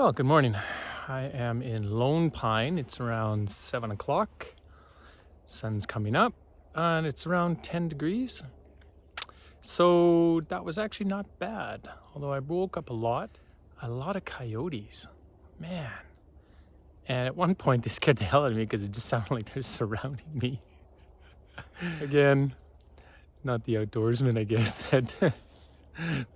Well, good morning. I am in Lone Pine. It's around 7 o'clock. Sun's coming up and it's around 10 degrees. So that was actually not bad. Although I woke up a lot of coyotes, man. And at one point they scared the hell out of me because it just sounded like they're surrounding me. Again, not the outdoorsman, I guess, that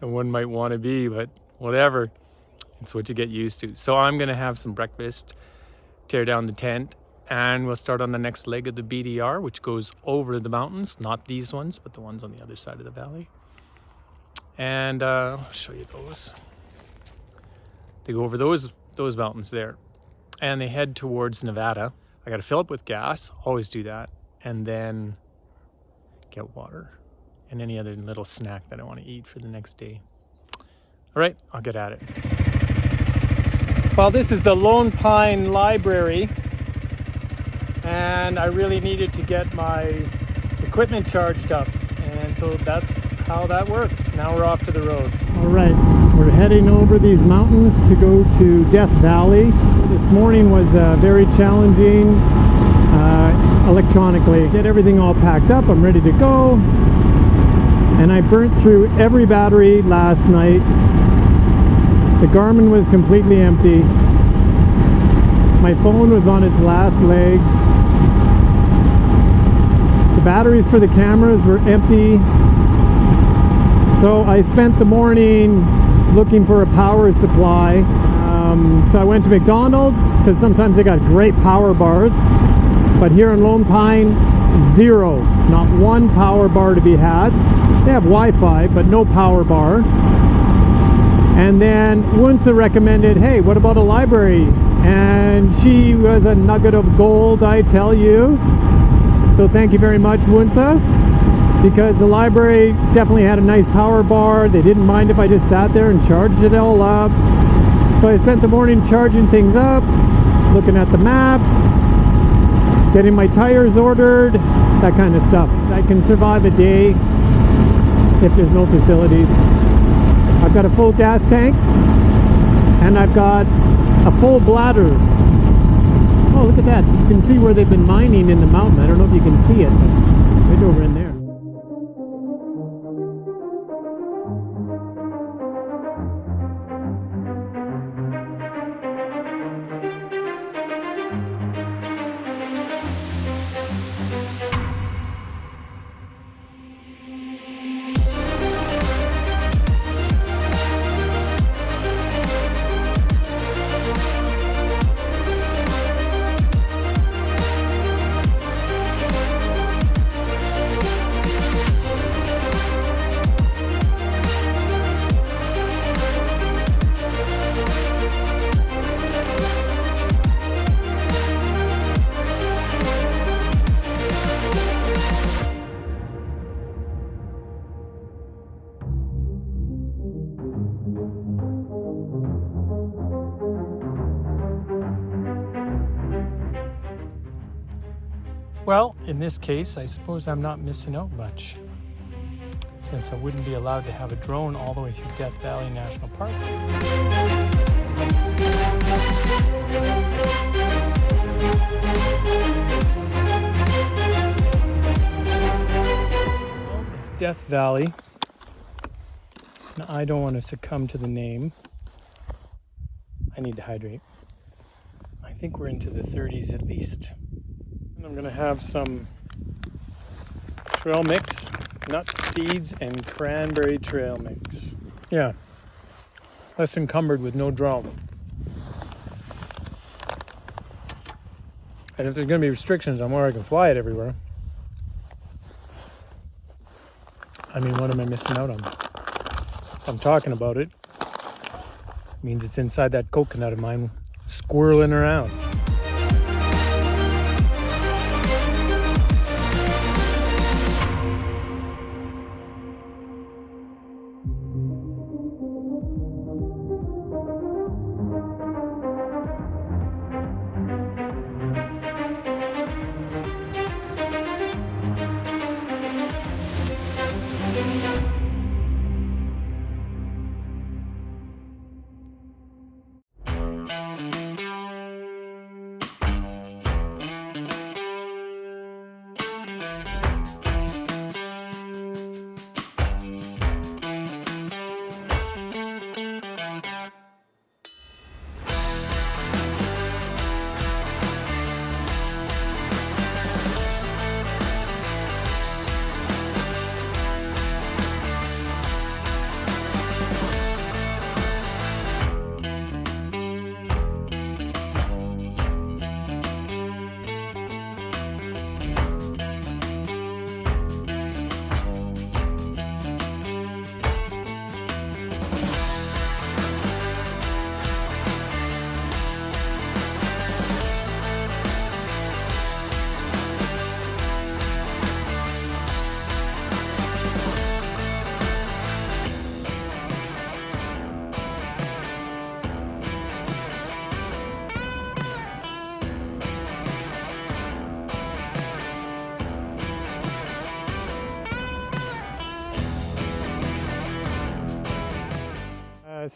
the one might want to be, but whatever. It's what you get used to. So I'm going to have some breakfast, tear down the tent, and we'll start on the next leg of the BDR, which goes over the mountains, not these ones, but the ones on the other side of the valley. And I'll show you those. They go over those mountains there, and they head towards Nevada. I got to fill up with gas, always do that, and then get water and any other little snack that I want to eat for the next day. All right, I'll get at it. Well, this is the Lone Pine Library, and I really needed to get my equipment charged up, and so that's how that works. Now we're off to the road. All right, we're heading over these mountains to go to Death Valley. This morning was very challenging electronically. Get everything all packed up, I'm ready to go, and I burnt through every battery last night. The Garmin was completely empty. My phone was on its last legs. The batteries for the cameras were empty. So I spent the morning looking for a power supply. So I went to McDonald's because sometimes they got great power bars. But here in Lone Pine, zero. Not one power bar to be had. They have Wi-Fi, but no power bar. And then Wunsa recommended, hey, what about a library? And she was a nugget of gold, I tell you. So thank you very much, Wunsa, because the library definitely had a nice power bar. They didn't mind if I just sat there and charged it all up. So I spent the morning charging things up, looking at the maps, getting my tires ordered, that kind of stuff. I can survive a day if there's no facilities. I've got a full gas tank, and I've got a full bladder. Oh, look at that. You can see where they've been mining in the mountain. I don't know if you can see it, but right over in there. Well, in this case, I suppose I'm not missing out much, since I wouldn't be allowed to have a drone all the way through Death Valley National Park. Well, it's Death Valley, and I don't want to succumb to the name. I need to hydrate. I think we're into the 30s at least. I'm going to have some trail mix, nuts, seeds, and cranberry trail mix. Yeah, less encumbered with no drone. And if there's going to be restrictions on where I can fly it everywhere, I mean, what am I missing out on? If I'm talking about it, it means it's inside that coconut of mine, squirreling around.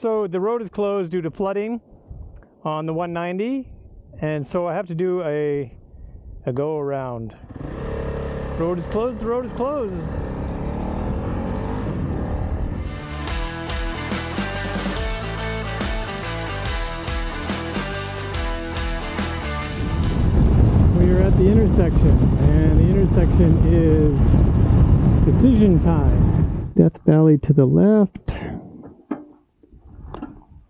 So the road is closed due to flooding on the 190, and so I have to do a go around. Road is closed, the road is closed. We are at the intersection, and the intersection is decision time. Death Valley to the left,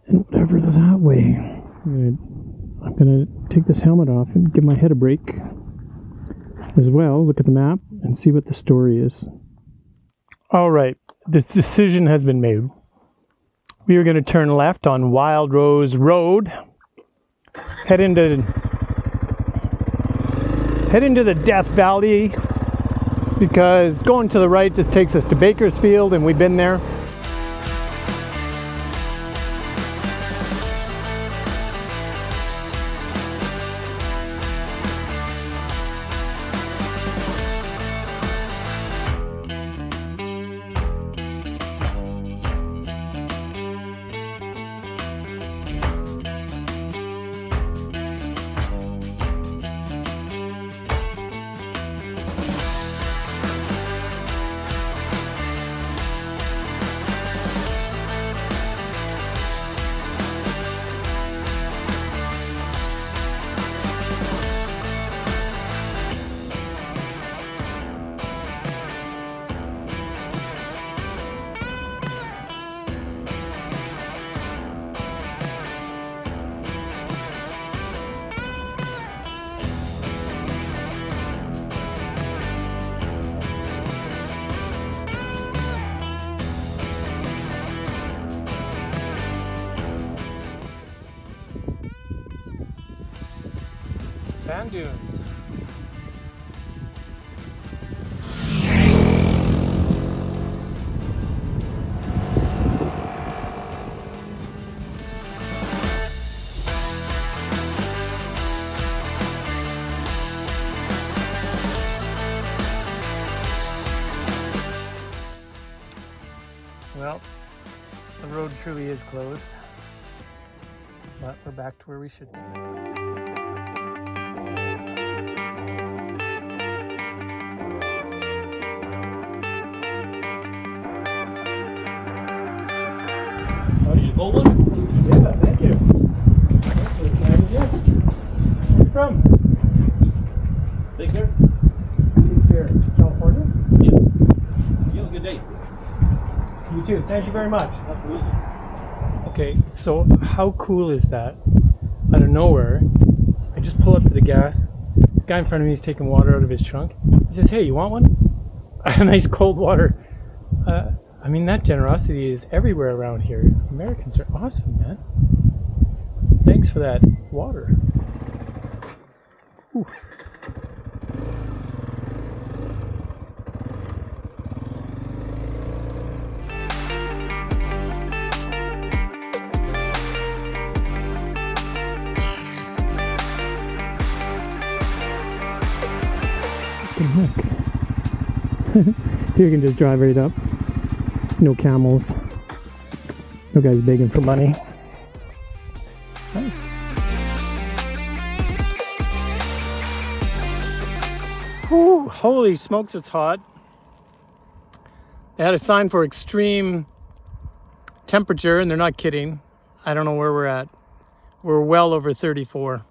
and whatever is that way. I'm gonna take this helmet off and give my head a break as well. Look at the map and see what the story is. All right, this decision has been made. We are going to turn left on Wild Rose Road, head into the Death Valley, because going to the right just takes us to Bakersfield, and we've been there. Sand dunes. Well, the road truly is closed, but we're back to where we should be. Yeah, thank you. Thanks for the time again. Where are you from? Take care. Here, California? Yeah. You have a good day. You too. Thank you very much. Absolutely. Okay, so how cool is that? Out of nowhere, I just pull up to the gas. The guy in front of me is taking water out of his trunk. He says, "Hey, you want one?" Nice cold water. I mean, that generosity is everywhere around here. Americans are awesome, man. Thanks for that water. Ooh. Here you can just drive right up. No camels. No guys begging for money. Nice. Whew, holy smokes, it's hot. They had a sign for extreme temperature, and they're not kidding. I don't know where we're at. We're well over 34.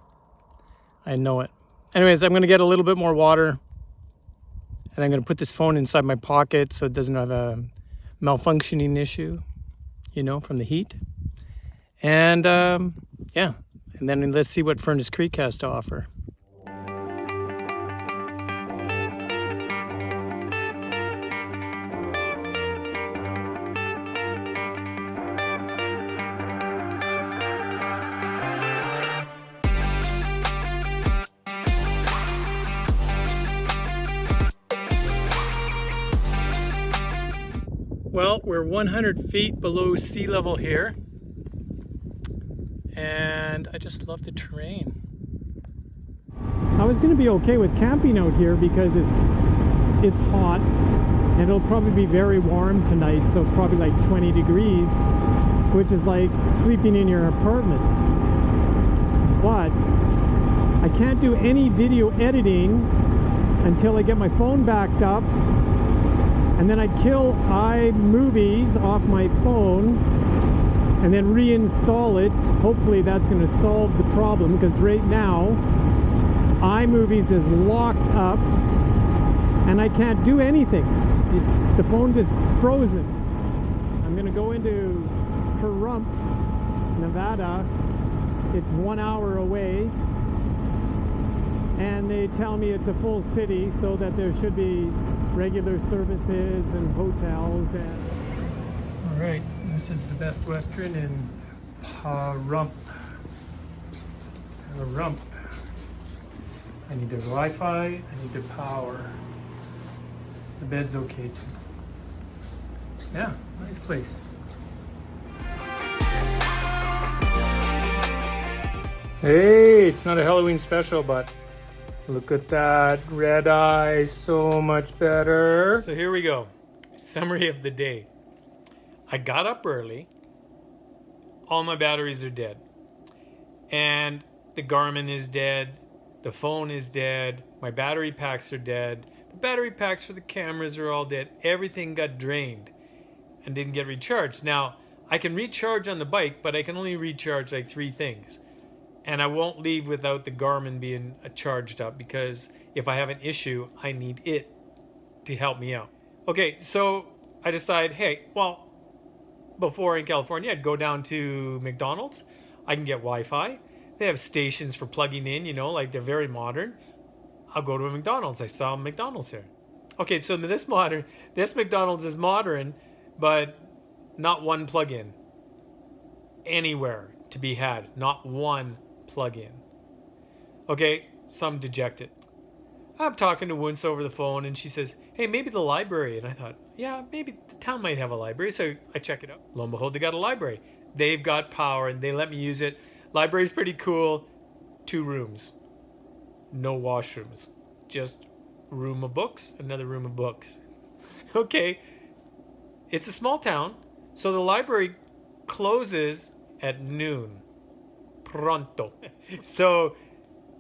I know it. Anyways, I'm going to get a little bit more water, and I'm going to put this phone inside my pocket so it doesn't have a malfunctioning issue, you know, from the heat. And yeah, and then let's see what Furnace Creek has to offer. Well, we're 100 feet below sea level here, and I just love the terrain. I was going to be okay with camping out here because it's hot, and it'll probably be very warm tonight, so probably like 20 degrees. which is like sleeping in your apartment. But I can't do any video editing until I get my phone backed up, and then I kill iMovies off my phone and then reinstall it. Hopefully that's going to solve the problem, because right now iMovies is locked up and I can't do anything. The phone just frozen. I'm going to go into Pahrump, Nevada. It's 1 hour away, and they tell me it's a full city, so that there should be regular services and hotels. And all right, this is the Best Western in Pahrump. Pahrump. I need their Wi-Fi, I need their power. The bed's okay too. Yeah, nice place. Hey, it's not a Halloween special, but look at that red eye, so much better. So here we go. Summary of the day. I got up early. All my batteries are dead. And the Garmin is dead. The phone is dead. My battery packs are dead. The battery packs for the cameras are all dead. Everything got drained and didn't get recharged. Now, I can recharge on the bike, but I can only recharge like 3 things. And I won't leave without the Garmin being charged up, because if I have an issue, I need it to help me out. Okay, so I decide, hey, well, before in California, I'd go down to McDonald's. I can get Wi-Fi. They have stations for plugging in, you know, like they're very modern. I'll go to a McDonald's. I saw McDonald's there. Okay, so this McDonald's is modern, but not one plug-in anywhere to be had. Not one plug-in. Okay, so I'm dejected. I'm talking to Wunce over the phone, and she says, hey, maybe the library. And I thought, yeah, maybe the town might have a library. So I check it out. Lo and behold, they got a library. They've got power, and they let me use it. Library's pretty cool. 2 rooms. No washrooms. Just room of books, another room of books. Okay. It's a small town, so the library closes at noon. Pronto. So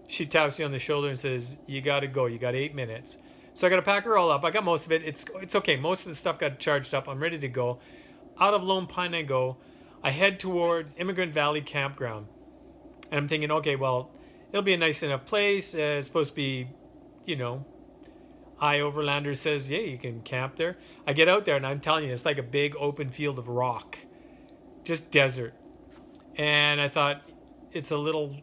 she taps me on the shoulder and says, you got to go. You got 8 minutes. So I got to pack her all up. I got most of it. It's okay. Most of the stuff got charged up. I'm ready to go. Out of Lone Pine I go. I head towards Immigrant Valley Campground. And I'm thinking, okay, well, it'll be a nice enough place. It's supposed to be, you know, Overlander says, yeah, you can camp there. I get out there, and I'm telling you, it's like a big open field of rock. Just desert. And I thought, it's a little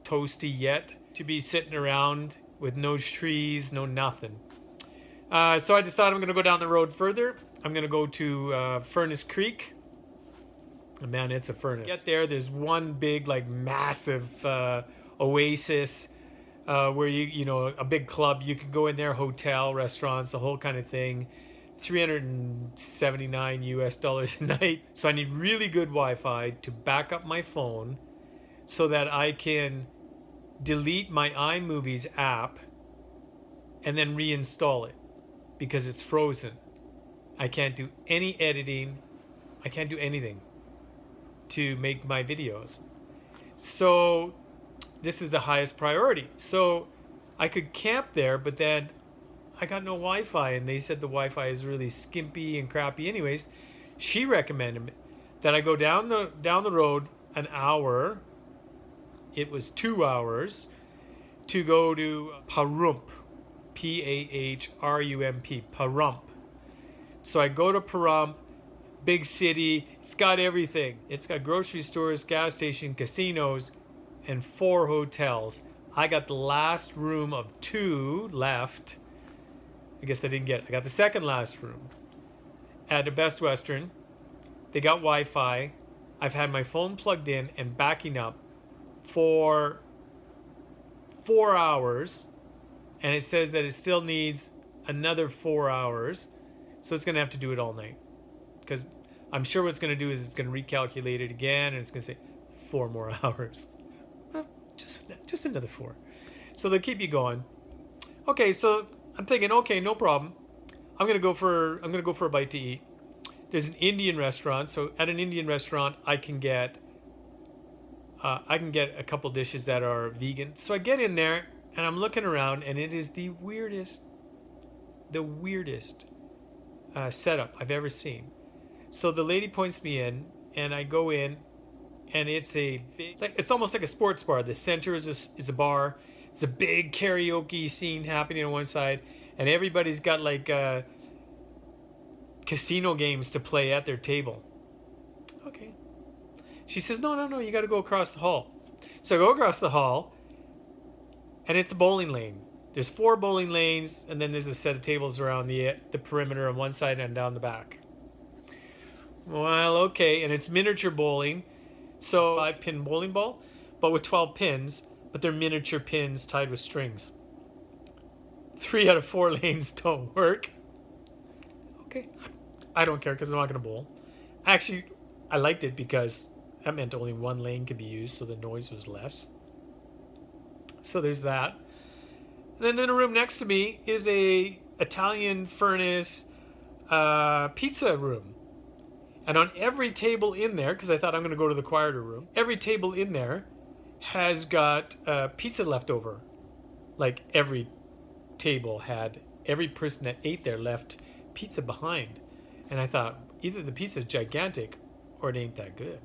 toasty yet to be sitting around with no trees, no nothing. So I decided I'm going to go down the road further. I'm going to go to Furnace Creek. Man, it's a furnace. Get there, there's one big, like, massive oasis where you know, a big club. You can go in there, hotel, restaurants, the whole kind of thing. $379 US a night. So I need really good Wi-Fi to back up my phone so that I can delete my iMovies app and then reinstall it, because it's frozen. I can't do any editing. I can't do anything to make my videos. So this is the highest priority. So I could camp there, but then I got no Wi-Fi, and they said the Wi-Fi is really skimpy and crappy anyways. She recommended that I go down the road an hour. It was 2 hours to go to Pahrump, Pahrump, Pahrump. So I go to Pahrump, big city. It's got everything. It's got grocery stores, gas station, casinos, and 4 hotels. I got the last room of 2 left. I guess I didn't get it. I got the second last room at the Best Western. They got Wi-Fi. I've had my phone plugged in and backing up for 4 hours, and it says that it still needs another 4 hours, so it's going to have to do it all night, because I'm sure what it's going to do is it's going to recalculate it again, and it's going to say 4 more hours. Well, just another 4. So they'll keep you going. Okay, so I'm thinking, okay, no problem. I'm gonna go for a bite to eat. there's an Indian restaurant. So at an Indian restaurant, I can get a couple dishes that are vegan. So I get in there and I'm looking around, and it is the weirdest setup I've ever seen. So the lady points me in, and I go in, and it's it's almost like a sports bar. The center is a bar. It's a big karaoke scene happening on one side, and everybody's got like casino games to play at their table. Okay. She says, no, you got to go across the hall. So I go across the hall, and it's a bowling lane. There's 4 bowling lanes, and then there's a set of tables around the perimeter on one side and down the back. Well, okay, and it's miniature bowling. So 5-pin bowling ball, but with 12 pins, but they're miniature pins tied with strings. 3 out of 4 lanes don't work. Okay. I don't care because I'm not going to bowl. Actually, I liked it because that meant only 1 lane could be used, so the noise was less. So there's that. And then in the room next to me is a Italian furnace pizza room. And on every table in there, because I thought I'm going to go to the quieter room, every table in there has got pizza left over. Like every table had, every person that ate there left pizza behind. And I thought, either the pizza's gigantic or it ain't that good.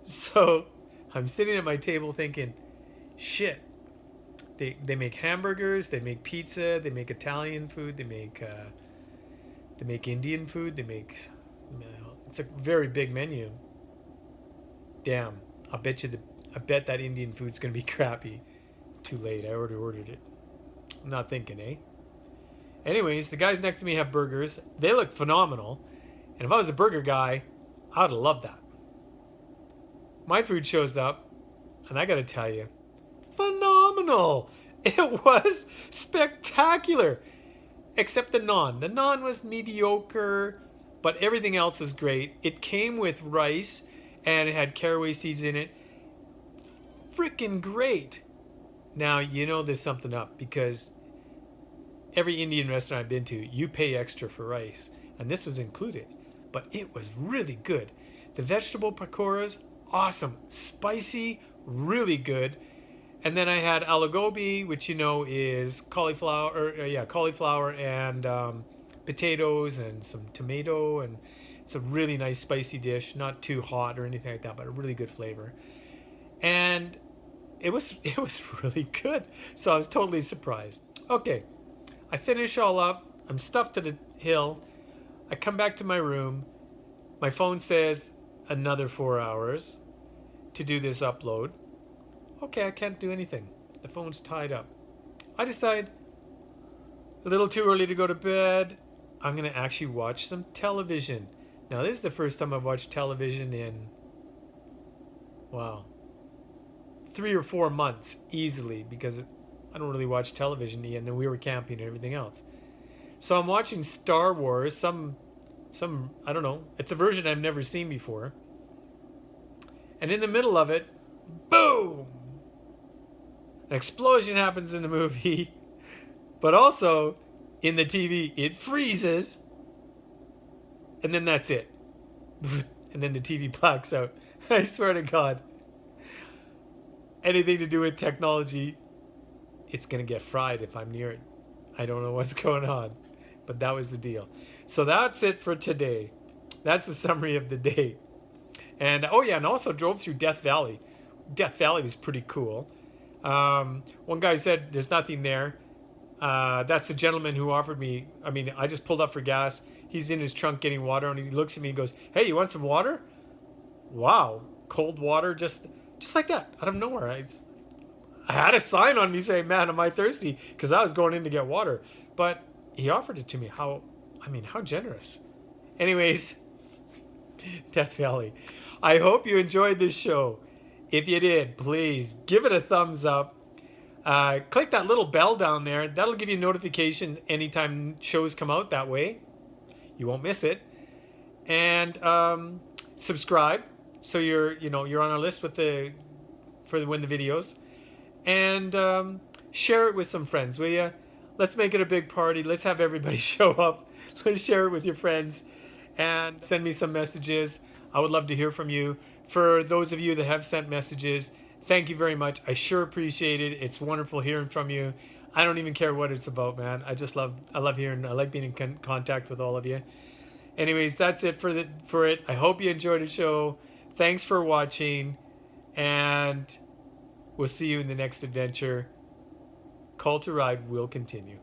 So I'm sitting at my table thinking, shit. They make hamburgers, they make pizza, they make Italian food, they make Indian food, it's a very big menu. Damn, I bet that Indian food's gonna be crappy. Too late, I already ordered it. I'm not thinking, eh? Anyways, the guys next to me have burgers. They look phenomenal. And if I was a burger guy, I would have loved that. My food shows up, and I gotta tell you, phenomenal. It was spectacular. Except the naan. The naan was mediocre, but everything else was great. It came with rice, and it had caraway seeds in it. Freaking great. Now, you know there's something up, because every Indian restaurant I've been to, you pay extra for rice, and this was included. But it was really good. The vegetable pakoras, awesome. Spicy, really good. And then I had aloo gobi, which you know is cauliflower and potatoes and some tomato, and it's a really nice spicy dish, not too hot or anything like that, but a really good flavor. And it was really good. So I was totally surprised. Okay, I finish all up. I'm stuffed to the hill. I come back to my room. My phone says another 4 hours to do this upload. Okay, I can't do anything. The phone's tied up. I decide a little too early to go to bed. I'm going to actually watch some television. Now, this is the first time I've watched television in, 3 or 4 months easily, because I don't really watch television, and then we were camping and everything else. So I'm watching Star Wars, some I don't know. It's a version I've never seen before. And in the middle of it, boom! An explosion happens in the movie, but also in the TV, it freezes, and then that's it. And then the TV blacks out. I swear to God. Anything to do with technology, it's going to get fried if I'm near it. I don't know what's going on, but that was the deal. So that's it for today. That's the summary of the day. And and also drove through Death Valley. Death Valley was pretty cool. One guy said there's nothing there. That's the gentleman who offered me. I just pulled up for gas. He's in his trunk getting water, and he looks at me and goes, "Hey, you want some water?" Wow, cold water, just like that, out of nowhere. I had a sign on me saying, "Man, am I thirsty?" Because I was going in to get water. But he offered it to me. How generous. Anyways, Death Valley. I hope you enjoyed this show. If you did, please give it a thumbs up. Click that little bell down there. That'll give you notifications anytime shows come out that way. You won't miss it. And subscribe so you're on our list for when the videos. And share it with some friends, will you? Let's make it a big party. Let's have everybody show up. Let's share it with your friends. and send me some messages. I would love to hear from you. For those of you that have sent messages, thank you very much. I sure appreciate it. It's wonderful hearing from you. I don't even care what it's about, man. I love hearing. I like being in contact with all of you. Anyways, that's it for it. I hope you enjoyed the show. Thanks for watching, and we'll see you in the next adventure. Call to Ride will continue.